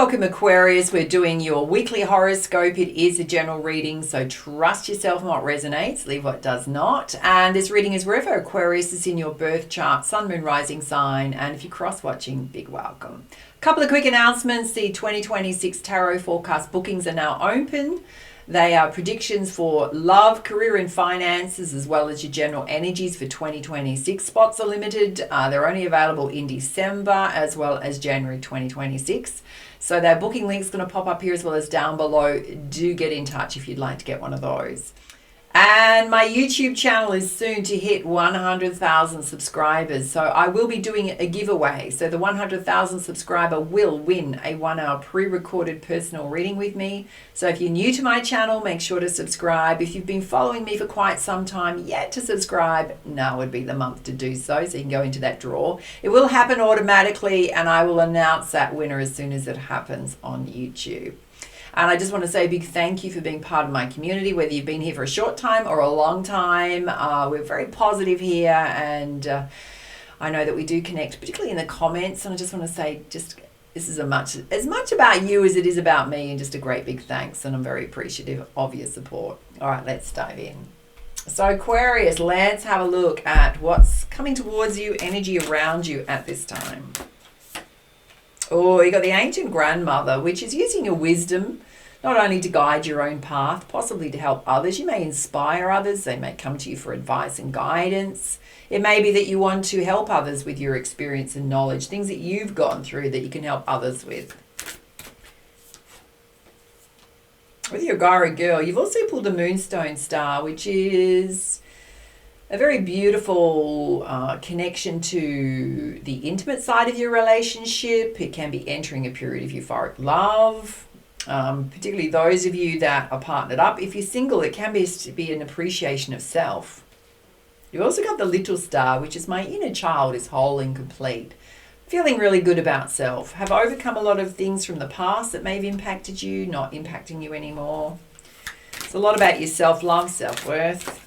Welcome Aquarius, we're doing your weekly horoscope. It is a general reading, so trust yourself in what resonates, leave what does not. And this reading is wherever Aquarius is in your birth chart, sun, moon, rising sign, and if you're cross-watching, big welcome. A couple of quick announcements. The 2026 Tarot Forecast bookings are now open. They are predictions for love, career and finances, as well as your general energies for 2026. Spots are limited. They're only available in December as well as January 2026. So that booking link is going to pop up here as well as down below. Do get in touch if you'd like to get one of those. And my YouTube channel is soon to hit 100,000 subscribers. So I will be doing a giveaway. So the 100,000 subscriber will win a 1-hour pre-recorded personal reading with me. So if you're new to my channel, make sure to subscribe. If you've been following me for quite some time, yet to subscribe, now would be the month to do so. So you can go into that draw. It will happen automatically and I will announce that winner as soon as it happens on YouTube. And I just want to say a big thank you for being part of my community, whether you've been here for a short time or a long time. We're very positive here, and I know that we do connect, particularly in the comments. And I just want to say, this is as much about you as it is about me, and just a great big thanks. And I'm very appreciative of your support. All right, let's dive in. So Aquarius, let's have a look at what's coming towards you, energy around you at this time. Oh, you got the ancient grandmother, which is using your wisdom, not only to guide your own path, possibly to help others. You may inspire others. They may come to you for advice and guidance. It may be that you want to help others with your experience and knowledge, things that you've gone through that you can help others with. With your Gara girl, you've also pulled the Moonstone Star, which is a very beautiful connection to the intimate side of your relationship. It can be entering a period of euphoric love, particularly those of you that are partnered up. If you're single, it can be an appreciation of self. You've also got the Little Star, which is my inner child is whole and complete. Feeling really good about self. Have overcome a lot of things from the past that may have impacted you, not impacting you anymore. It's a lot about your self-love, self-worth.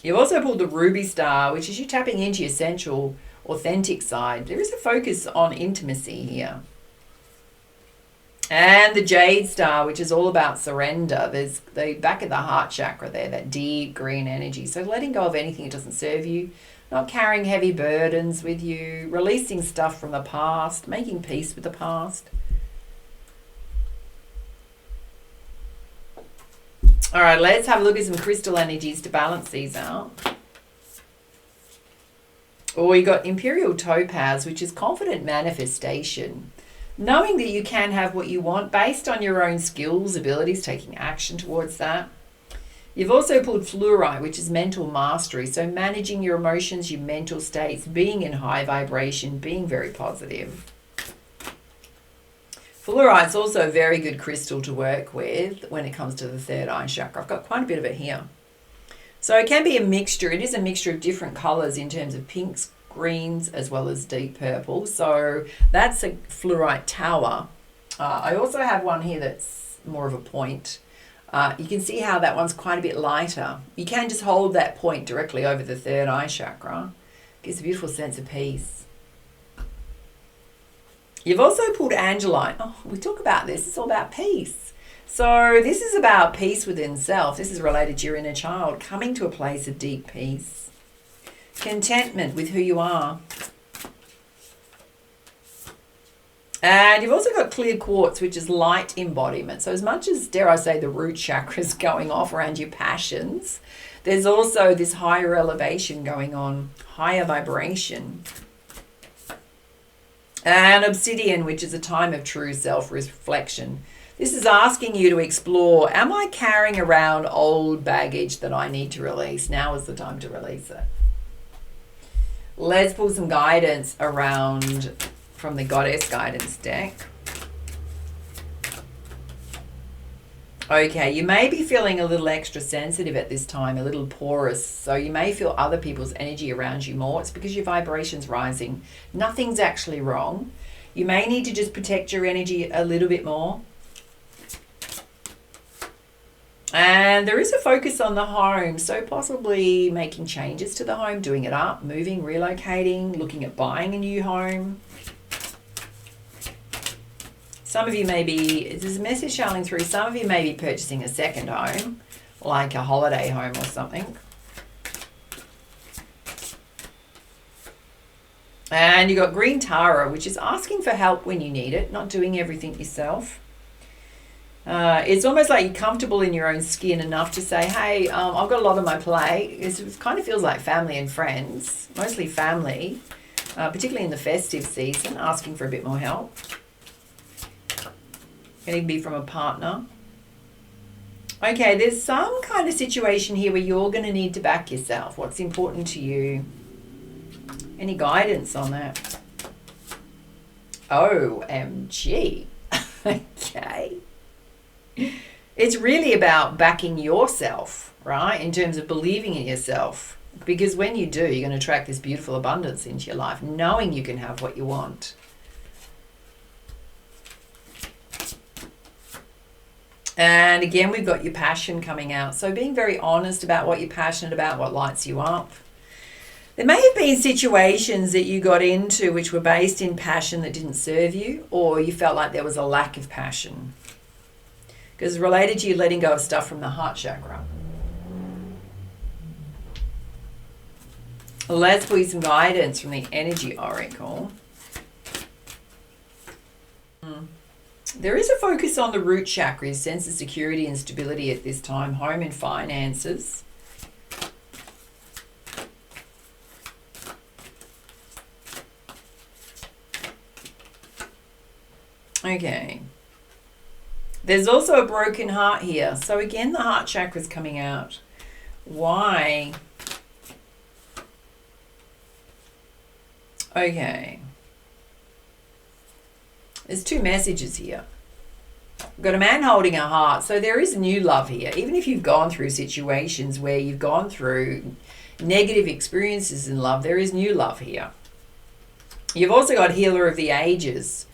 You've also pulled the Ruby Star, which is you tapping into your essential, authentic side. There is a focus on intimacy here. And the Jade Star, which is all about surrender. There's the back of the heart chakra there, that deep green energy. So letting go of anything that doesn't serve you, not carrying heavy burdens with you, releasing stuff from the past, making peace with the past. All right, let's have a look at some crystal energies to balance these out. Oh, you got Imperial Topaz, which is confident manifestation. Knowing that you can have what you want based on your own skills, abilities, taking action towards that. You've also pulled Fluorite, which is mental mastery. So managing your emotions, your mental states, being in high vibration, being very positive. Fluorite's also a very good crystal to work with when it comes to the third eye chakra. I've got quite a bit of it here. So it can be a mixture. It is a mixture of different colors in terms of pinks, greens, as well as deep purple. So that's a fluorite tower. I also have one here that's more of a point. You can see how that one's quite a bit lighter. You can just hold that point directly over the third eye chakra. Gives a beautiful sense of peace. You've also pulled Angelite. Oh, we talk about this. It's all about peace. So this is about peace within self. This is related to your inner child, coming to a place of deep peace. Contentment with who you are. And you've also got clear quartz, which is light embodiment. So as much as, dare I say, the root chakra is going off around your passions, there's also this higher elevation going on, higher vibration. And obsidian, which is a time of true self-reflection. This is asking you to explore, am I carrying around old baggage that I need to release? Now is the time to release it. Let's pull some guidance around from the Goddess Guidance deck. Okay, you may be feeling a little extra sensitive at this time, a little porous. So you may feel other people's energy around you more. It's because your vibration's rising. Nothing's actually wrong. You may need to just protect your energy a little bit more. And there is a focus on the home. So possibly making changes to the home, doing it up, moving, relocating, looking at buying a new home. Some of you may be, there's a message showing through, some of you may be purchasing a second home, like a holiday home or something. And you've got Green Tara, which is asking for help when you need it, not doing everything yourself. It's almost like you're comfortable in your own skin enough to say, hey, I've got a lot on my plate. It kind of feels like family and friends, mostly family, particularly in the festive season, asking for a bit more help. Can even be from a partner. Okay, there's some kind of situation here where you're going to need to back yourself. What's important to you? Any guidance on that? OMG. Okay. It's really about backing yourself, right? In terms of believing in yourself. Because when you do, you're going to attract this beautiful abundance into your life, knowing you can have what you want. And again, we've got your passion coming out. So being very honest about what you're passionate about, what lights you up. There may have been situations that you got into which were based in passion that didn't serve you, or you felt like there was a lack of passion. Because it's related to you letting go of stuff from the heart chakra. Let's put some guidance from the Energy Oracle. There is a focus on the root chakras, sense of security and stability at this time, home and finances. Okay. There's also a broken heart here. So again, the heart chakra is coming out. Why? Okay. There's two messages here. We've got a man holding a heart. So there is new love here. Even if you've gone through situations where you've gone through negative experiences in love, there is new love here. You've also got healer of the ages.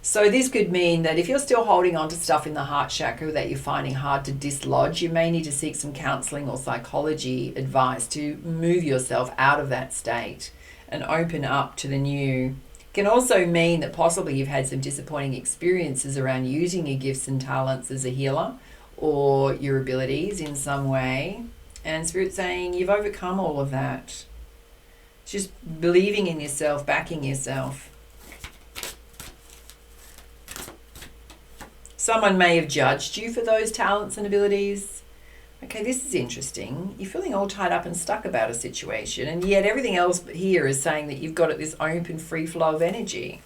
So this could mean that if you're still holding on to stuff in the heart chakra that you're finding hard to dislodge, you may need to seek some counseling or psychology advice to move yourself out of that state and open up to the new. It can also mean that possibly you've had some disappointing experiences around using your gifts and talents as a healer or your abilities in some way. And Spirit's saying you've overcome all of that. It's just believing in yourself, backing yourself. Someone may have judged you for those talents and abilities. Okay, this is interesting. You're feeling all tied up and stuck about a situation, and yet everything else here is saying that you've got this open, free flow of energy.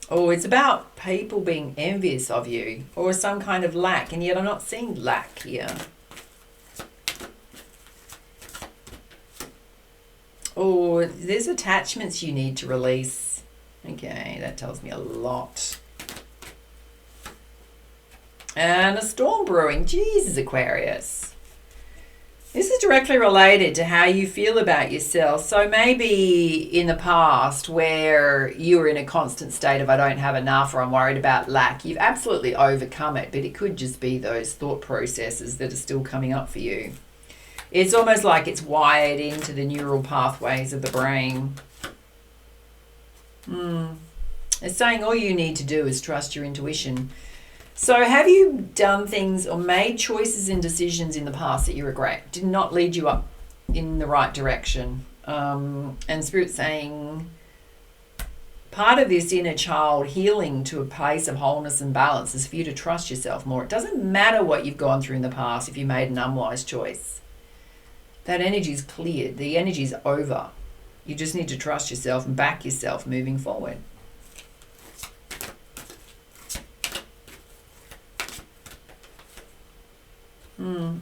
Oh, it's about people being envious of you or some kind of lack, and yet I'm not seeing lack here. Oh, there's attachments you need to release. Okay, that tells me a lot. And a storm brewing. Jesus, Aquarius. This is directly related to how you feel about yourself. So maybe in the past where you were in a constant state of I don't have enough or I'm worried about lack, you've absolutely overcome it, but it could just be those thought processes that are still coming up for you. It's almost like it's wired into the neural pathways of the brain. It's saying all you need to do is trust your intuition. So have you done things or made choices and decisions in the past that you regret, did not lead you up in the right direction? And Spirit's saying part of this inner child healing to a place of wholeness and balance is for you to trust yourself more. It doesn't matter what you've gone through in the past if you made an unwise choice. That energy's cleared. The energy's over. You just need to trust yourself and back yourself moving forward.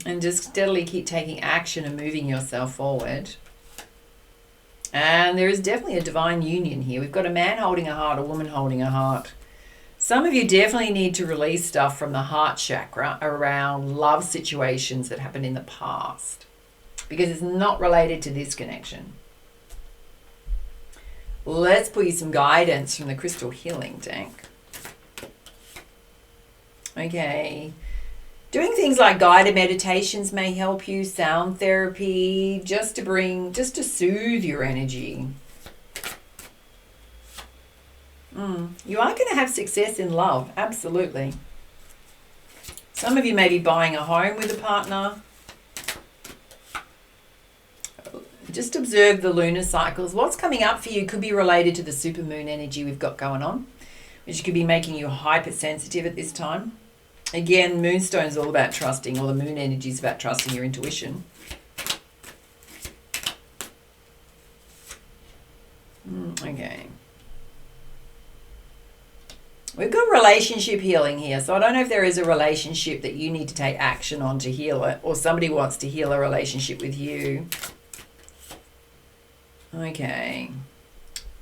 And just steadily keep taking action and moving yourself forward. And there is definitely a divine union here. We've got a man holding a heart, a woman holding a heart. Some of you definitely need to release stuff from the heart chakra around love situations that happened in the past, because it's not related to this connection. Let's put you some guidance from the crystal healing deck. Okay. Doing things like guided meditations may help you, sound therapy, just to soothe your energy. You are going to have success in love, absolutely. Some of you may be buying a home with a partner. Just observe the lunar cycles. What's coming up for you could be related to the supermoon energy we've got going on, which could be making you hypersensitive at this time. Again, moonstone's all about trusting, or the moon energy is about trusting your intuition. Okay. We've got relationship healing here, so I don't know if there is a relationship that you need to take action on to heal it, or somebody wants to heal a relationship with you. Okay.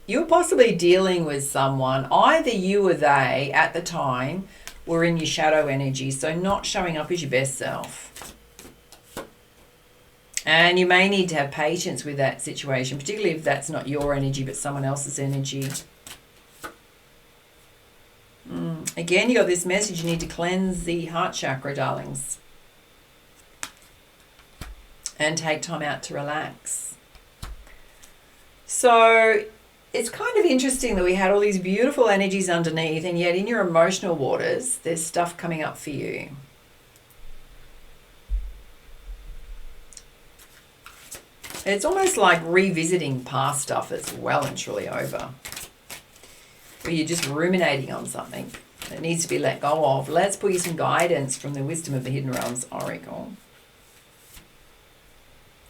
You're possibly dealing with someone, either you or they at the time were in your shadow energy, so not showing up as your best self. And you may need to have patience with that situation, particularly if that's not your energy but someone else's energy. Again, you got this message, you need to cleanse the heart chakra, darlings. And take time out to relax. So it's kind of interesting that we had all these beautiful energies underneath, and yet in your emotional waters, there's stuff coming up for you. It's almost like revisiting past stuff that's well and truly over. Or you're just ruminating on something that needs to be let go of. Let's pull you some guidance from the Wisdom of the Hidden Realms Oracle.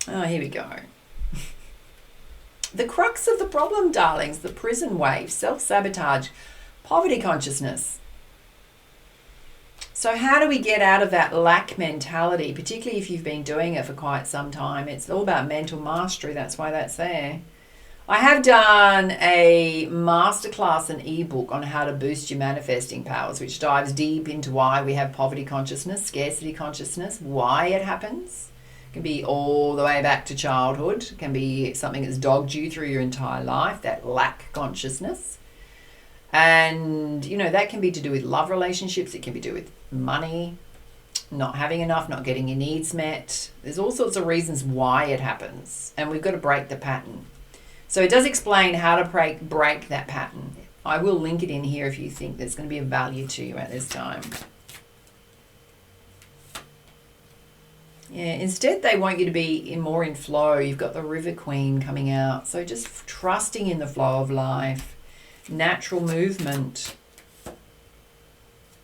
Oh, here we go. The crux of the problem, darlings, the prison wave, self-sabotage, poverty consciousness. So how do we get out of that lack mentality, particularly if you've been doing it for quite some time? It's all about mental mastery. That's why that's there. I have done a masterclass, an ebook on how to boost your manifesting powers, which dives deep into why we have poverty consciousness, scarcity consciousness, why it happens. It can be all the way back to childhood. It can be something that's dogged you through your entire life, that lack consciousness. And, you know, that can be to do with love relationships. It can be to do with money, not having enough, not getting your needs met. There's all sorts of reasons why it happens. And we've got to break the pattern. So it does explain how to break that pattern. I will link it in here if you think there's going to be of value to you at this time. Yeah, instead they want you to be more in flow. You've got the River Queen coming out. So just trusting in the flow of life, natural movement.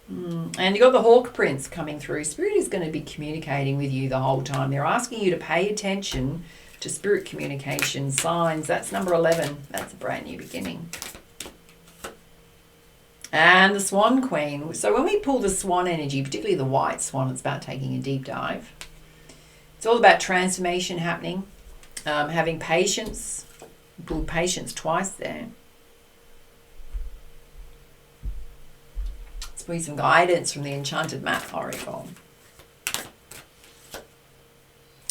And you've got the Hawk Prince coming through. Spirit is going to be communicating with you the whole time. They're asking you to pay attention to spirit communication signs. That's number 11. That's a brand new beginning. And the Swan Queen. So when we pull the swan energy, particularly the white swan, it's about taking a deep dive. It's all about transformation happening, having patience. Pull patience twice there. Let's pull some guidance from the Enchanted Map Oracle.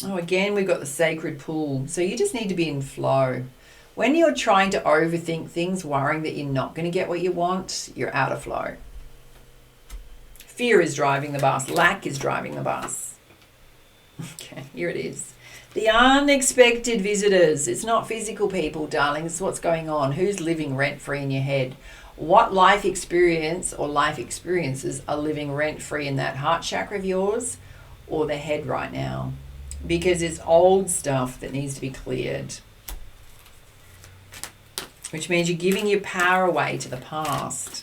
Oh, again, we've got the Sacred Pool. So you just need to be in flow. When you're trying to overthink things, worrying that you're not going to get what you want, you're out of flow. Fear is driving the bus. Lack is driving the bus. Okay, here it is. The unexpected visitors. It's not physical people, darling. It's what's going on. Who's living rent-free in your head? What life experience or life experiences are living rent-free in that heart chakra of yours or the head right now? Because it's old stuff that needs to be cleared. Which means you're giving your power away to the past.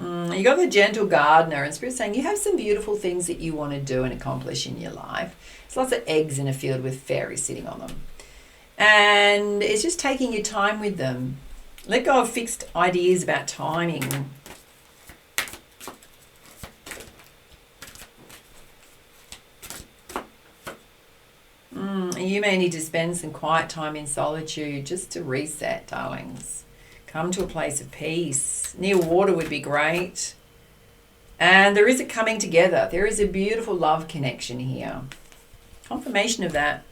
You got the Gentle Gardener, and Spirit's saying you have some beautiful things that you want to do and accomplish in your life. There's lots of eggs in a field with fairies sitting on them. And it's just taking your time with them. Let go of fixed ideas about timing. You may need to spend some quiet time in solitude just to reset, darlings. Come to a place of peace. Near water would be great. And there is a coming together. There is a beautiful love connection here. Confirmation of that.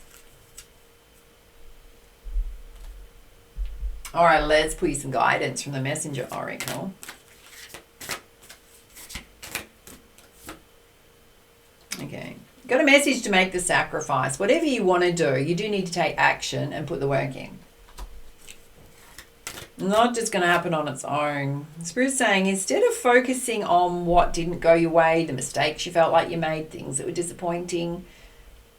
All right, let's pull you some guidance from the Messenger Oracle. Okay. Got a message to make the sacrifice. Whatever you want to do, you do need to take action and put the work in. Not just going to happen on its own. Spirit's saying instead of focusing on what didn't go your way, the mistakes you felt like you made, things that were disappointing,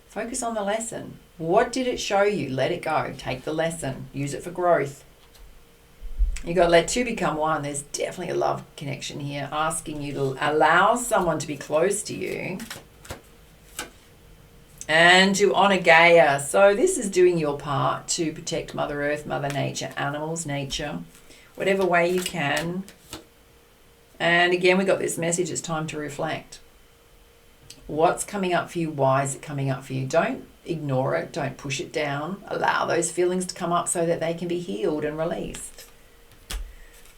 focus on the lesson. What did it show you? Let it go. Take the lesson. Use it for growth. You got to let two become one. There's definitely a love connection here, asking you to allow someone to be close to you and to honor Gaia. So this is doing your part to protect Mother Earth, Mother Nature, animals, nature, whatever way you can. And again, we got this message, it's time to reflect. What's coming up for you? Why is it coming up for you? Don't ignore it. Don't push it down. Allow those feelings to come up so that they can be healed and released.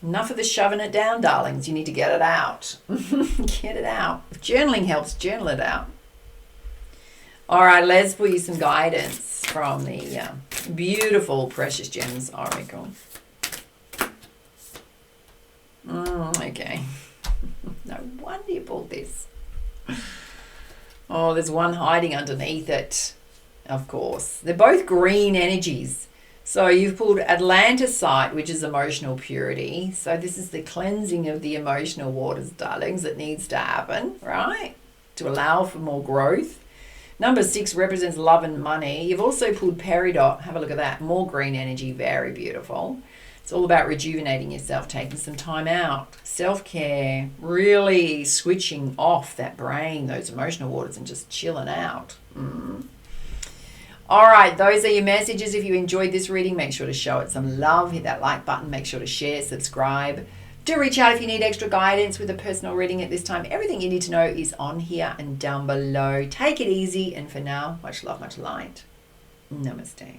Enough of the shoving it down, darlings. You need to get it out. Get it out. If journaling helps, journal it out. All right, let's pull you some guidance from the beautiful Precious Gems Oracle. Okay. No wonder you pulled this. Oh, there's one hiding underneath it, of course. They're both green energies. So you've pulled Atlanticite, which is emotional purity. So this is the cleansing of the emotional waters, darlings, that needs to happen, right? To allow for more growth. Number 6 represents love and money. You've also pulled Peridot. Have a look at that. More green energy. Very beautiful. It's all about rejuvenating yourself, taking some time out. Self-care. Really switching off that brain, those emotional waters, and just chilling out. All right, those are your messages. If you enjoyed this reading, make sure to show it some love. Hit that like button. Make sure to share, subscribe. Do reach out if you need extra guidance with a personal reading at this time. Everything you need to know is on here and down below. Take it easy. And for now, much love, much light. Namaste.